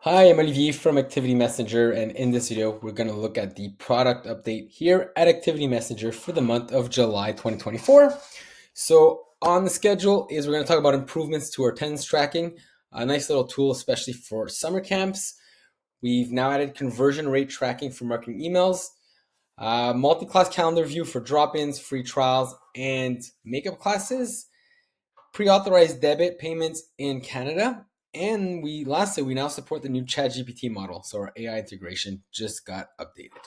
Hi, I'm Olivier from Activity Messenger, and in this video, we're going to look at the product update here at Activity Messenger for the month of July 2024. So on the schedule is we're going to talk about improvements to our attendance tracking, a nice little tool, especially for summer camps. We've now added conversion rate tracking for marketing emails, multi-class calendar view for drop-ins, free trials, and makeup classes, pre-authorized debit payments in Canada. And lastly, we now support the new ChatGPT model. So our AI integration just got updated.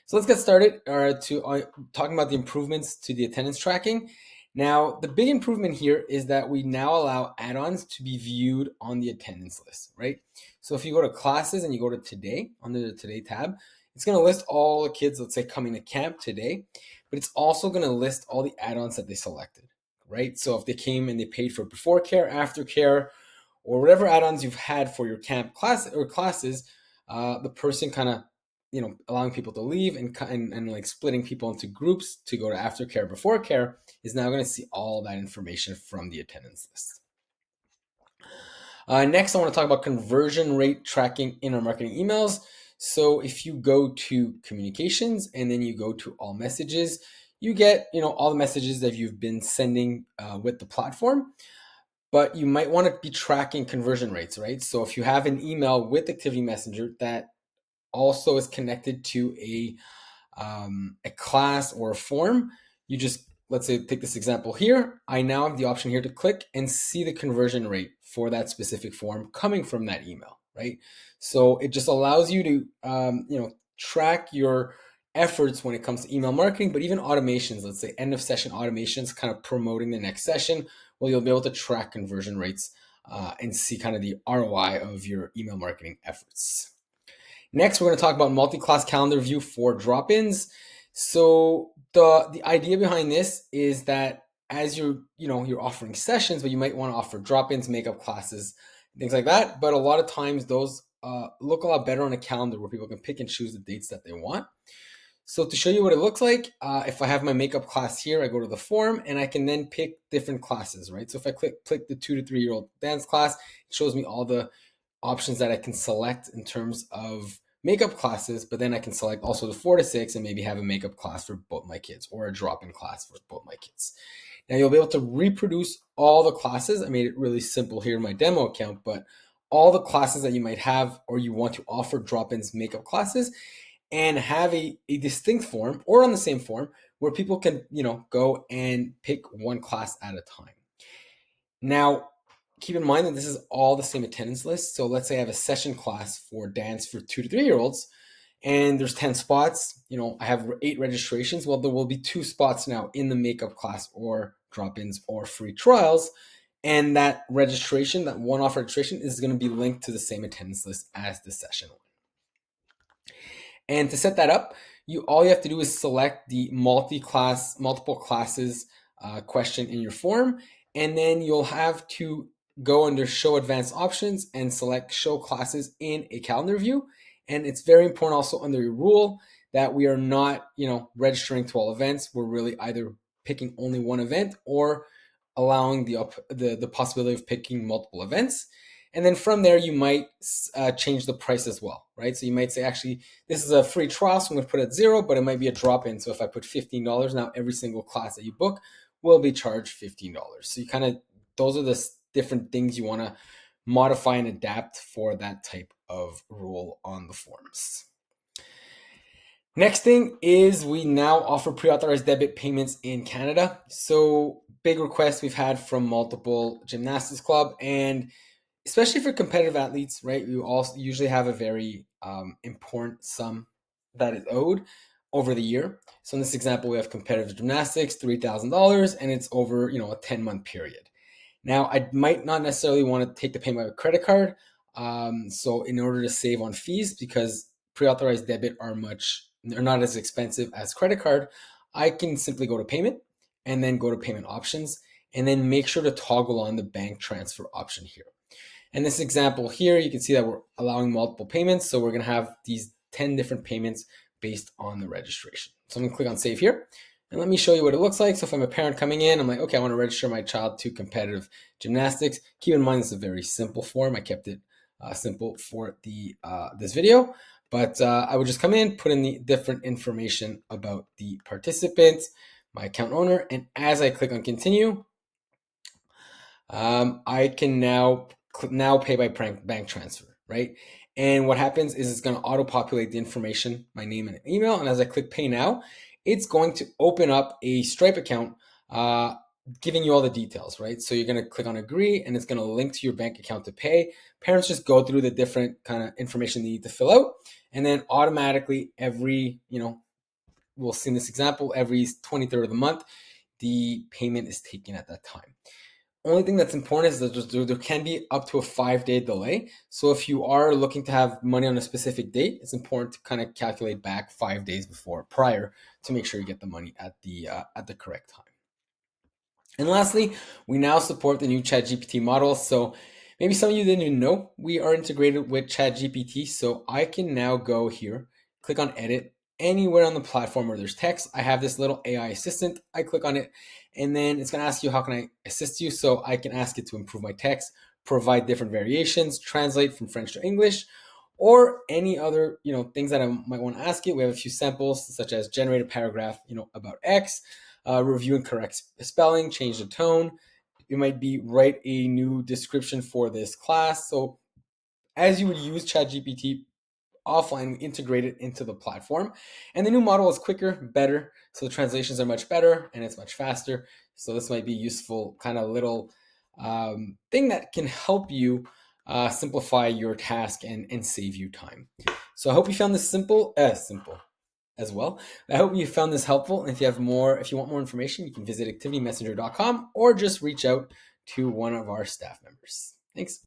So let's get started talking about the improvements to the attendance tracking. Now, the big improvement here is that we now allow add-ons to be viewed on the attendance list, right? So if you go to classes and you go to today, under the today tab, it's going to list all the kids, let's say, coming to camp today, but it's also going to list all the add-ons that they selected, right? So if they came and they paid for before care, after care, or whatever add-ons you've had for your camp class or classes, the person kind of allowing people to leave and like splitting people into groups to go to aftercare, before care is now going to see all that information from the attendance list. Next, I want to talk about conversion rate tracking in our marketing emails. So if you go to communications and then you go to all messages, you get all the messages that you've been sending with the platform. But you might want to be tracking conversion rates, right? So if you have an email with Activity Messenger that also is connected to a class or a form, you just, let's say, take this example here. I now have the option here to click and see the conversion rate for that specific form coming from that email, right? So it just allows you to, track your efforts when it comes to email marketing, but even automations, let's say end of session automations, kind of promoting the next session. Well, you'll be able to track conversion rates and see kind of the ROI of your email marketing efforts. Next, we're going to talk about multi-class calendar view for drop-ins. So the idea behind this is that as you're offering sessions, but you might want to offer drop-ins, makeup classes, things like that. But a lot of times those look a lot better on a calendar where people can pick and choose the dates that they want. So to show you what it looks like, if I have my makeup class here, I go to the form and I can then pick different classes, right? So if I click the 2 to 3 year old dance class, it shows me all the options that I can select in terms of makeup classes, but then I can select also the 4 to 6 and maybe have a makeup class for both my kids or a drop-in class for both my kids. Now you'll be able to reproduce all the classes. I made it really simple here in my demo account, but all the classes that you might have or you want to offer drop-ins makeup classes and have a distinct form or on the same form where people can, go and pick one class at a time. Now, keep in mind that this is all the same attendance list. So let's say I have a session class for dance for 2 to 3 year olds and there's 10 spots. I have 8 registrations. Well, there will be 2 spots now in the makeup class or drop-ins or free trials. And that registration, that one-off registration, is going to be linked to the same attendance list as the session one. And to set that up, all you have to do is select the multiple classes question in your form, and then you'll have to go under Show Advanced Options and select Show Classes in a calendar view. And it's very important also under your rule that we are not, registering to all events. We're really either picking only one event or allowing the possibility of picking multiple events. And then from there, you might change the price as well, right? So you might say, actually, this is a free trial, so I'm going to put it at 0, but it might be a drop-in. So if I put $15, now every single class that you book will be charged $15. So those are the different things you want to modify and adapt for that type of rule on the forms. Next thing is we now offer pre-authorized debit payments in Canada. So big requests we've had from multiple gymnastics club, and especially for competitive athletes, right? You also usually have a very important sum that is owed over the year. So in this example, we have competitive gymnastics, $3,000, and it's over a 10-month period. Now, I might not necessarily want to take the payment with a credit card. So in order to save on fees, because pre-authorized debit are not as expensive as credit card, I can simply go to payment and then go to payment options and then make sure to toggle on the bank transfer option here. And this example here, you can see that we're allowing multiple payments. So we're going to have these 10 different payments based on the registration. So I'm going to click on save here. And let me show you what it looks like. So if I'm a parent coming in, I'm like, okay, I want to register my child to competitive gymnastics. Keep in mind, this is a very simple form. I kept it simple for the this video. But I would just come in, put in the different information about the participant, my account owner, and as I click on continue, I can now pay by bank transfer, right? And what happens is it's going to auto populate the information, my name and email. And as I click pay now, it's going to open up a Stripe account, giving you all the details, right? So you're going to click on agree and it's going to link to your bank account to pay. Parents just go through the different kind of information they need to fill out. And then automatically every, we'll see in this example, every 23rd of the month, the payment is taken at that time. Only thing that's important is that there can be up to a 5-day delay. So if you are looking to have money on a specific date, it's important to kind of calculate back 5 days prior to make sure you get the money at the correct time. And lastly, we now support the new ChatGPT model. So maybe some of you didn't even know we are integrated with ChatGPT. So I can now go here, click on edit, anywhere on the platform where there's text. I have this little AI assistant. I click on it, and then it's going to ask you, how can I assist you? So I can ask it to improve my text, provide different variations, translate from French to English, or any other things that I might want to ask it. We have a few samples, such as generate a paragraph about X, review and correct spelling, change the tone. It might be write a new description for this class. So as you would use ChatGPT offline, we integrate it into the platform. And the new model is quicker, better. So the translations are much better and it's much faster. So this might be useful kind of little thing that can help you simplify your task and save you time. So I hope you found this simple as well. I hope you found this helpful. And if you want more information, you can visit activitymessenger.com or just reach out to one of our staff members. Thanks.